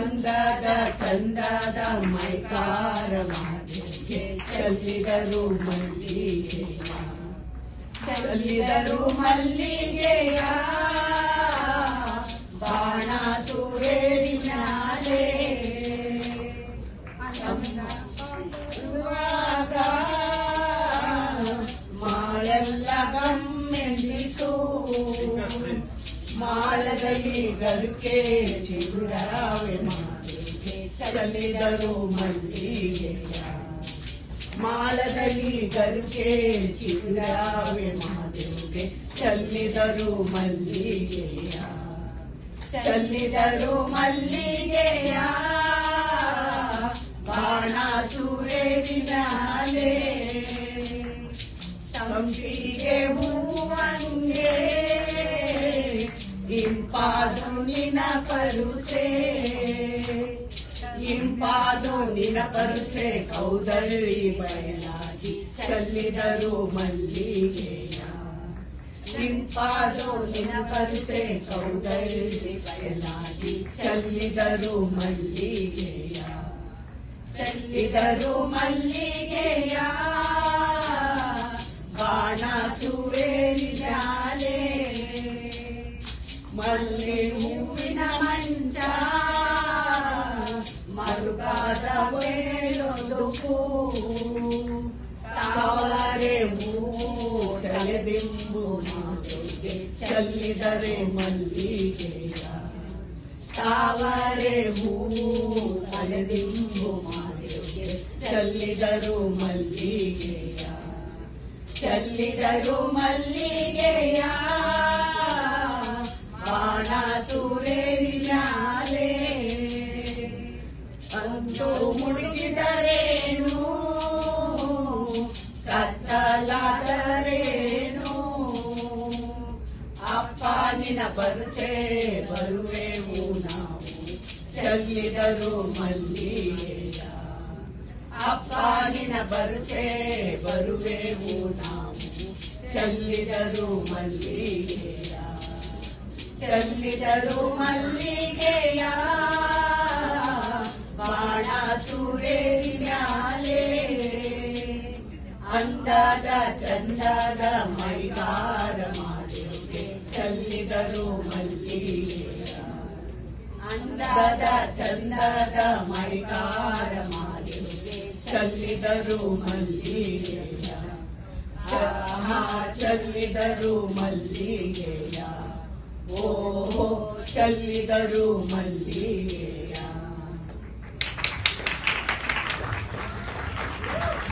ಅಂದದ ಚಂದದ ಮೈಕಾರ ಮಾತೆಗೆ ಚೆಲ್ಲಿದರು ಮಲ್ಲಿಗೆಯ ಚೆಲ್ಲಿದರು ಮಲ್ಲಿಗೆಯ ಬಾಣ ಸುರೇರಿನಾಲೆ ಮಾಳೆಲ್ಲ ಗಮ್ಮೆಂದಿತು ಮಾಳದಲ್ಲಿ ಗರುಕೆ ಚಿಗುರಾವೆ ಮಾತೆಗೆ ಚೆಲ್ಲಿದರು ಮಲ್ಲಿಗೆಯ ಮಾಳದಲ್ಲಿ ಗರುಕೆ ಚಿಗುರಾವೆ ಮಾತೆಗೆ ಚೆಲ್ಲಿದರು ಮಲ್ಲಿಗೆಯ ಚೆಲ್ಲಿದರು ಮಲ್ಲಿಗೆಯ ಬಾಣ ಸುರೇರಿನಾಲೆ ಸಂಪಿಗೆ ಹೂವಂಗೆ ಇಂಪಾದು ನಿನ ಪರುಸೆ ಇಂಪಾದು ನಿನ ಪರುಸೆ ಕೌದಳ್ಳಿ ಬಯಲಾಗಿ ಚೆಲ್ಲಿದರು ಮಲ್ಲಿಗೆಯ ಇಂಪಾದು ನಿನ ಪರುಸೆ ಕೌದಳ್ಳಿ ಬಯಲಾಗಿ ಚೆಲ್ಲಿದರು ಮಲ್ಲಿಗೆಯ ಚೆಲ್ಲಿದರು ಮಲ್ಲಿಗೆಯ ಬಾಣ ಸುರೇರಿನಾಲೆ ಮಲ್ಲಿ ಹೂವಿನ ಮಂಚ ಮರುಗಾದ ವೇಳೊಂದುಕು ತಾವರೆ ಹೂವು ತಲೆದಿಂಬು ಮಾತೆಗೆ ಚೆಲ್ಲಿದರೆ ಮಲ್ಲಿಗೆಯ ತಾವರೆ ಹೂವು ತಲೆದಿಂಬು ಮಾತೆಗೆ ಚೆಲ್ಲಿದರು ಮಲ್ಲಿಗೆಯ ಚೆಲ್ಲಿದರು ಮಲ್ಲಿಗೆಯ ಬಾಣ ಸುರೇರಿನಾಲೆ ಅಂದು ಮುಳುಗಿದರೇನು ಕತ್ತಲಾದರೇನು ಅಪ್ಪ ನಿನ ಪರುಸೆ ಬರುವೆವು ನಾವು ಚೆಲ್ಲಿದರು ಮಲ್ಲಿಗೆಯ ಅಪ್ಪ ನಿನ ಪರುಸೆ ಬರುವೆವು ನಾವು ಚೆಲ್ಲಿದರು ಮಲ್ಲಿಗೆಯ ಚೆಲ್ಲಿದರು ಮಲ್ಲಿಗೆಯ ಬಾಣ ಸುರೇರಿನಾಲೆ ಅಂದದ ಚಂದದ ಮೈಗಾರ ಮಾತೆಗೆ ಚೆಲ್ಲಿದರು ಮಲ್ಲಿಗೆಯ ಅಂದದ ಚಂದದ ಮೈಗಾರ ಮಾತೆಗೆ ಚೆಲ್ಲಿದರು ಮಲ್ಲಿಗೆಯ ಚೆಲ್ಲಿದರು ಮಲ್ಲಿಗೆಯ ಓ ಚೆಲ್ಲಿದರು ಮಲ್ಲಿಗೆಯ